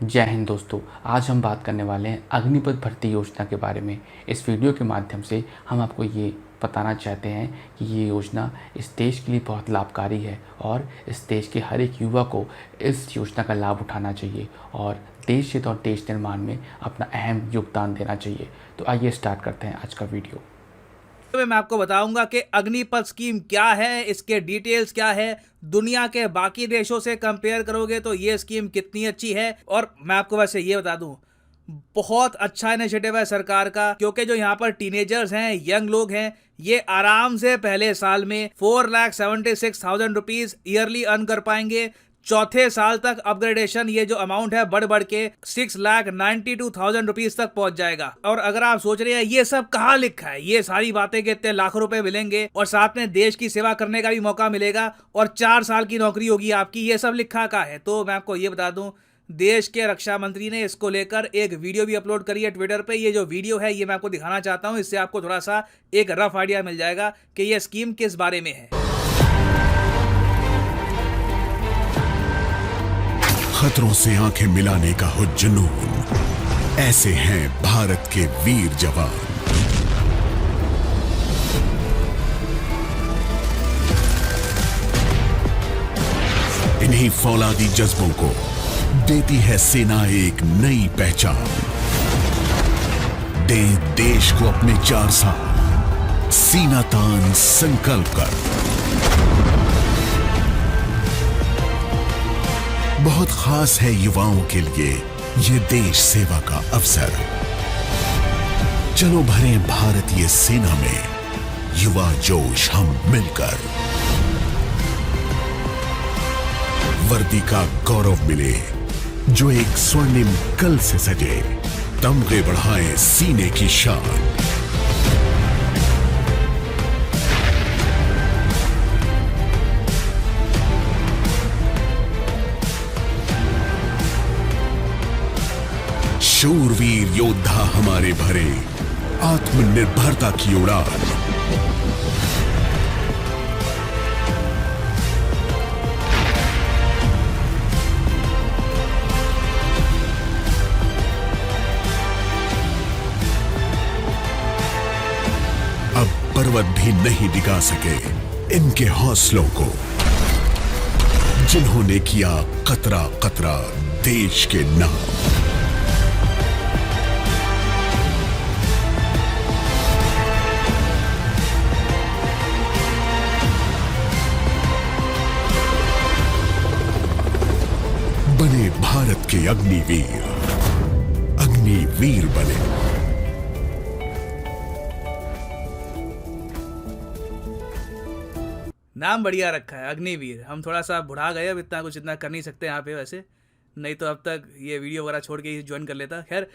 जय हिंद दोस्तों। आज हम बात करने वाले हैं अग्निपथ भर्ती योजना के बारे में। इस वीडियो के माध्यम से हम आपको ये बताना चाहते हैं कि ये योजना इस देश के लिए बहुत लाभकारी है और इस देश के हर एक युवा को इस योजना का लाभ उठाना चाहिए और देश हित और देश निर्माण में अपना अहम योगदान देना चाहिए। तो आइए स्टार्ट करते हैं आज का वीडियो। मैं आपको बताऊंगा कि अग्निपथ स्कीम क्या है, इसके डिटेल्स क्या है, दुनिया के बाकी देशों से कंपेयर करोगे तो ये स्कीम कितनी अच्छी है। और मैं आपको वैसे ये बता दूं, बहुत अच्छा इनिशिएटिव है सरकार का, क्योंकि जो यहाँ पर टीनेजर्स हैं, यंग लोग हैं, ये आराम से पहले साल में 4,76,000 रुपीज ईयरली अर्न कर पाएंगे। चौथे साल तक अपग्रेडेशन ये जो अमाउंट है बढ़ बढ़ के 6,92,000 रुपीज तक पहुंच जाएगा। और अगर आप सोच रहे हैं ये सब कहाँ लिखा है, ये सारी बातें कि इतने लाखों रुपए मिलेंगे और साथ में देश की सेवा करने का भी मौका मिलेगा और 4 साल की नौकरी होगी आपकी, ये सब लिखा कहाँ है, तो मैं आपको ये बता दूं, देश के रक्षा मंत्री ने इसको लेकर एक वीडियो भी अपलोड करी है ट्विटर पे। ये जो वीडियो है ये मैं आपको दिखाना चाहता हूं, इससे आपको थोड़ा सा एक रफ आइडिया मिल जाएगा कि ये स्कीम किस बारे में है। खतरों से आंखें मिलाने का हो जुनून, ऐसे हैं भारत के वीर जवान। इन्हीं फौलादी जज्बों को देती है सेना एक नई पहचान। दे देश को अपने 4 साल सीना तान संकल्प कर। बहुत खास है युवाओं के लिए ये देश सेवा का अवसर। चलो भरें भारतीय सेना में युवा जोश हम मिलकर। वर्दी का गौरव मिले जो एक स्वर्णिम कल से सजे, तमगे बढ़ाए सीने की शान। शूरवीर योद्धा हमारे भरे आत्मनिर्भरता की उड़ान। अब पर्वत भी नहीं डिगा सके इनके हौसलों को, जिन्होंने किया कतरा कतरा देश के नाम। बने भारत के अग्निवीर, अग्निवीर बने। नाम बढ़िया रखा है अग्निवीर। हम थोड़ा सा बुढ़ा गए, अब इतना कुछ इतना कर नहीं सकते यहाँ पे वैसे, नहीं तो अब तक ये वीडियो वगैरह छोड़ के ही ज्वाइन कर लेता। खैर,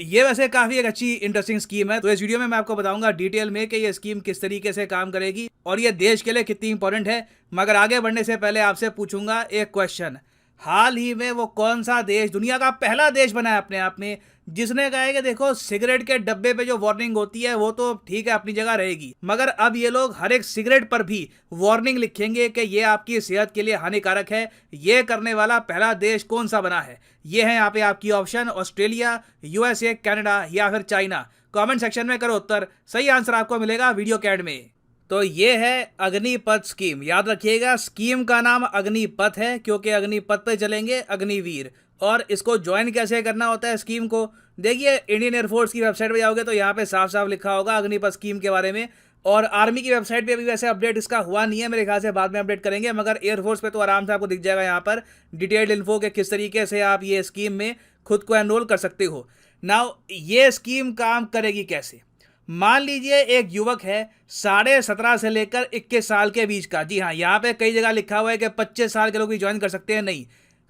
ये वैसे काफ़ी एक अच्छी इंटरेस्टिंग स्कीम है। तो इस वीडियो में मैं आपको बताऊंगा डिटेल में कि ये स्कीम किस तरीके से काम करेगी और ये देश के लिए कितनी इंपॉर्टेंट है। मगर आगे बढ़ने से पहले आपसे पूछूंगा एक क्वेश्चन। हाल ही में वो कौन सा देश दुनिया का पहला देश बना है अपने आप में जिसने कहा है कि देखो, सिगरेट के डब्बे पे जो वार्निंग होती है वो तो ठीक है, अपनी जगह रहेगी, मगर अब ये लोग हर एक सिगरेट पर भी वार्निंग लिखेंगे कि ये आपकी सेहत के लिए हानिकारक है। ये करने वाला पहला देश कौन सा बना है? ये है यहाँ पे आपकी ऑप्शन: ऑस्ट्रेलिया, यूएसए, कनाडा या फिर चाइना। कमेंट सेक्शन में करो उत्तर, सही आंसर आपको मिलेगा वीडियो के एंड में। तो ये है अग्निपथ स्कीम। याद रखिएगा, स्कीम का नाम अग्निपथ है क्योंकि अग्निपथ पे चलेंगे अग्निवीर। और इसको ज्वाइन कैसे करना होता है स्कीम को, देखिए इंडियन एयरफोर्स की वेबसाइट पे जाओगे तो यहाँ पे साफ साफ लिखा होगा अग्निपथ स्कीम के बारे में। और आर्मी की वेबसाइट पे अभी वैसे अपडेट इसका हुआ नहीं है, मेरे ख्याल से बाद में अपडेट करेंगे, मगर एयरफोर्स पे तो आराम से आपको दिख जाएगा यहाँ पर डिटेल्ड इन्फो के किस तरीके से आप ये स्कीम में खुद को एनरोल कर सकते हो। नाउ ये स्कीम काम करेगी कैसे? मान लीजिए एक युवक है 17.5 से लेकर 21 साल के बीच का। जी हाँ, यहाँ पे कई जगह लिखा हुआ है कि 25 साल के लोग भी ज्वाइन कर सकते हैं, नहीं,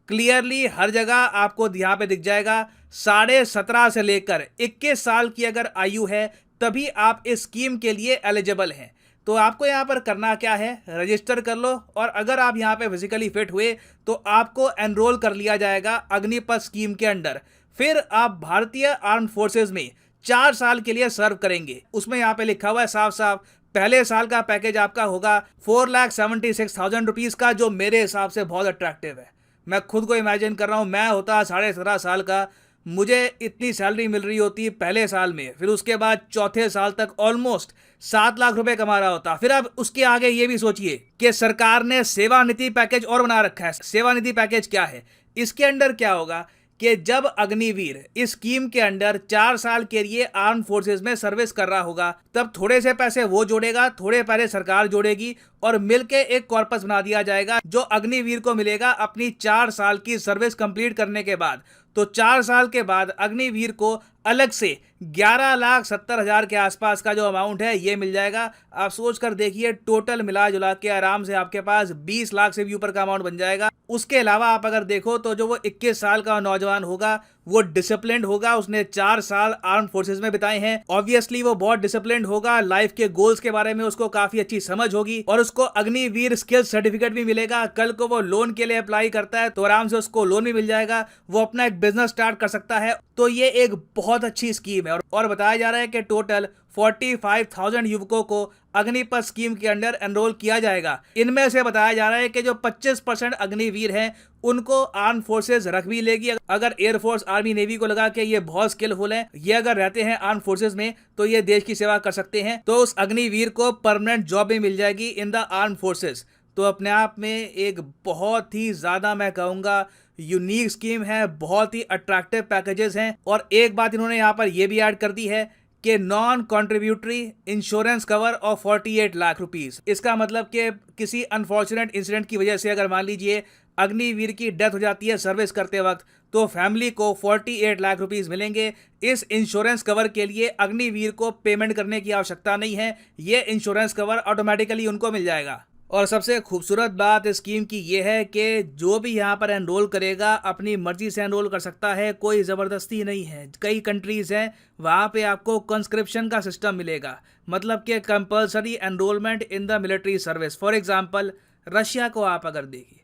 क्लियरली हर जगह आपको यहाँ पे दिख जाएगा 17.5 से लेकर 21 साल की अगर आयु है तभी आप इस स्कीम के लिए एलिजिबल हैं। तो आपको यहाँ पर करना क्या है, रजिस्टर कर लो और अगर आप यहाँ पे फिजिकली फिट हुए तो आपको एनरोल कर लिया जाएगा अग्निपथ स्कीम के अंडर। फिर आप भारतीय आर्म फोर्सेज में 4 साल के लिए सर्व करेंगे। उसमें यहाँ पे लिखा हुआ है साफ साफ, पहले साल का पैकेज आपका होगा 4,76,000 रुपीज का, जो मेरे हिसाब से बहुत अट्रैक्टिव है। मैं खुद को इमेजिन कर रहा हूँ, मैं होता 17.5 साल का, मुझे इतनी सैलरी मिल रही होती पहले साल में, फिर उसके बाद चौथे साल तक ऑलमोस्ट 7 लाख रुपए कमा रहा होता। फिर अब उसके आगे ये भी सोचिए कि सरकार ने सेवानिधि पैकेज और बना रखा है। सेवानिधि पैकेज क्या है? इसके अंडर क्या होगा कि जब अग्निवीर इस स्कीम के अंडर 4 साल के लिए आर्म फोर्सेस में सर्विस कर रहा होगा, तब थोड़े से पैसे वो जोड़ेगा, थोड़े पैसे सरकार जोड़ेगी और मिलके एक कॉर्पस बना दिया जाएगा जो अग्निवीर को मिलेगा अपनी 4 साल की सर्विस कंप्लीट करने के बाद। तो 4 साल के बाद अग्निवीर को अलग से 11,70,000 के आसपास का जो अमाउंट है ये मिल जाएगा। आप सोच कर देखिए, टोटल मिला जुला के आराम से आपके पास 20 लाख से भी ऊपर का अमाउंट बन जाएगा। उसके अलावा आप अगर देखो तो जो वो 21 साल का नौजवान होगा वो डिसिप्लिन्ड होगा, उसने 4 साल आर्म फोर्सेस में बिताए हैं, ऑब्वियसली वो बहुत डिसिप्लिन्ड होगा, लाइफ के गोल्स के बारे में उसको काफी अच्छी समझ होगी और उसको अग्निवीर स्किल सर्टिफिकेट भी मिलेगा। कल को वो लोन के लिए अप्लाई करता है तो आराम से उसको लोन भी मिल जाएगा, वो अपना एक बिजनेस स्टार्ट कर सकता है। तो ये एक बहुत अच्छी स्कीम है और बताया जा रहा है कि टोटल 45,000 युवकों को अग्निपथ स्कीम के अंडर एनरोल किया जाएगा। इनमें से बताया जा रहा है कि जो 25% अग्निवीर हैं उनको आर्म फोर्सेस रख भी लेगी। अगर एयरफोर्स, आर्मी, नेवी को लगा कि ये बहुत स्किलफुल हैं, ये अगर रहते हैं आर्म फोर्सेस में तो ये देश की सेवा कर सकते हैं, तो उस अग्निवीर को परमानेंट जॉब भी मिल जाएगी इन द आर्म फोर्सेस। तो अपने आप में एक बहुत ही ज्यादा, मैं कहूँगा, यूनिक स्कीम है, बहुत ही अट्रैक्टिव पैकेजेस हैं। और एक बात इन्होंने यहाँ पर यह भी ऐड कर दी है कि non contributory insurance cover of 48 lakh rupees. इसका मतलब कि किसी अनफॉर्चुनेट इंसिडेंट की वजह से अगर मान लीजिए अग्निवीर की डेथ हो जाती है सर्विस करते वक्त, तो फैमिली को 48 लाख रुपीस मिलेंगे। इस इंश्योरेंस कवर के लिए अग्निवीर को पेमेंट करने की आवश्यकता नहीं है, ये इंश्योरेंस कवर ऑटोमेटिकली उनको मिल जाएगा। और सबसे खूबसूरत बात इस स्कीम की यह है कि जो भी यहाँ पर एनरोल करेगा अपनी मर्जी से एनरोल कर सकता है, कोई ज़बरदस्ती नहीं है। कई कंट्रीज़ हैं वहाँ पे आपको कंस्क्रिप्शन का सिस्टम मिलेगा, मतलब कि compulsory enrolment in the military service. For example Russia को आप अगर देखिए,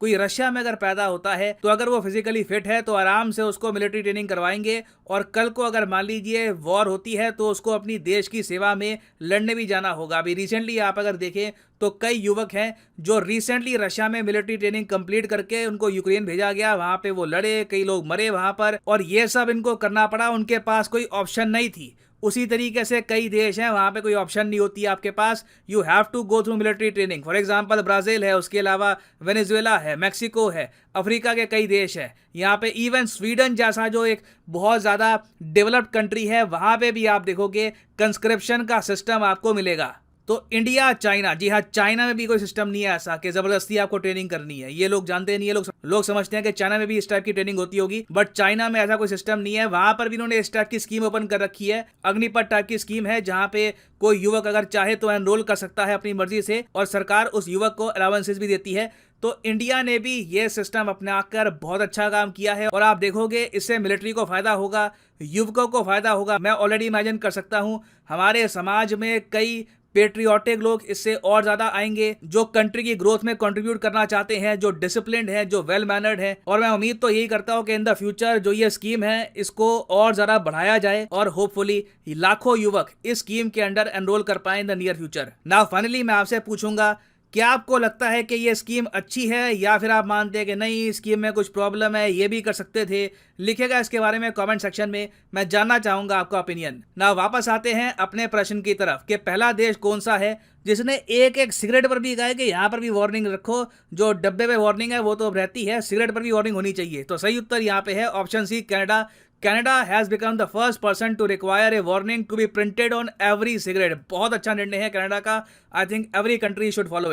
कोई रशिया में अगर पैदा होता है तो अगर वो फिजिकली फिट है तो आराम से उसको मिलिट्री ट्रेनिंग करवाएंगे और कल को अगर मान लीजिए वॉर होती है तो उसको अपनी देश की सेवा में लड़ने भी जाना होगा। अभी रिसेंटली आप अगर देखें तो कई युवक हैं जो रिसेंटली रशिया में मिलिट्री ट्रेनिंग कंप्लीट करके उनको यूक्रेन भेजा गया, वहां पे वो लड़े, कई लोग मरे वहां पर, और ये सब इनको करना पड़ा, उनके पास कोई ऑप्शन नहीं थी। उसी तरीके से कई देश हैं वहां पे कोई ऑप्शन नहीं होती आपके पास, you have to go through military training. For example Brazil है, उसके अलावा वेनेजुएला है, मैक्सिको है, अफ्रीका के कई देश हैं, यहाँ पे इवन स्वीडन जैसा जो एक बहुत ज़्यादा डेवलप्ड कंट्री है वहाँ पे भी आप देखोगे कंस्क्रिप्शन का सिस्टम आपको मिलेगा। तो इंडिया, चाइना, जी हाँ, चाइना में भी कोई सिस्टम नहीं है ऐसा कि जबरदस्ती आपको ट्रेनिंग करनी है। ये लोग जानते नहीं है, लोग समझते हैं कि चाइना में भी इस टाइप की ट्रेनिंग होती होगी, बट चाइना में ऐसा कोई सिस्टम नहीं है। वहां पर भी इन्होंने इस टाइप की स्कीम ओपन कर रखी है, अग्निपथ टाइप की स्कीम है, जहां पे कोई युवक अगर चाहे तो एनरोल कर सकता है अपनी मर्जी से और सरकार उस युवक को अलाउंसेस भी देती है। तो इंडिया ने भी ये सिस्टम अपना कर बहुत अच्छा काम किया है और आप देखोगे इससे मिलिट्री को फायदा होगा, युवकों को फायदा होगा। मैं ऑलरेडी इमेजिन कर सकता हूं हमारे समाज में कई पेट्रियोटिक लोग इससे और ज्यादा आएंगे, जो कंट्री की ग्रोथ में कंट्रीब्यूट करना चाहते हैं, जो डिसिप्लिन्ड हैं, जो वेल मैनर्ड हैं। और मैं उम्मीद तो यही करता हूं कि इन द फ्यूचर जो ये स्कीम है इसको और ज्यादा बढ़ाया जाए और होपफुली लाखों युवक इस स्कीम के अंडर एनरोल कर पाए in the near future. Now finally मैं आपसे पूछूंगा, क्या आपको लगता है कि ये स्कीम अच्छी है या फिर आप मानते हैं कि नहीं, स्कीम में कुछ प्रॉब्लम है, ये भी कर सकते थे? लिखेगा इसके बारे में कमेंट सेक्शन में, मैं जानना चाहूंगा आपका ओपिनियन। ना वापस आते हैं अपने प्रश्न की तरफ कि पहला देश कौन सा है जिसने एक सिगरेट पर भी कहा कि यहाँ पर भी वार्निंग रखो, जो डब्बे पे वार्निंग है वो तो अब रहती है, सिगरेट पर भी वार्निंग होनी चाहिए। तो सही उत्तर यहाँ पे है option C, Canada. Canada has become the first person to require a warning to be printed on every cigarette। बहुत अच्छा निर्णय है कनाडा का। I think every country should follow it।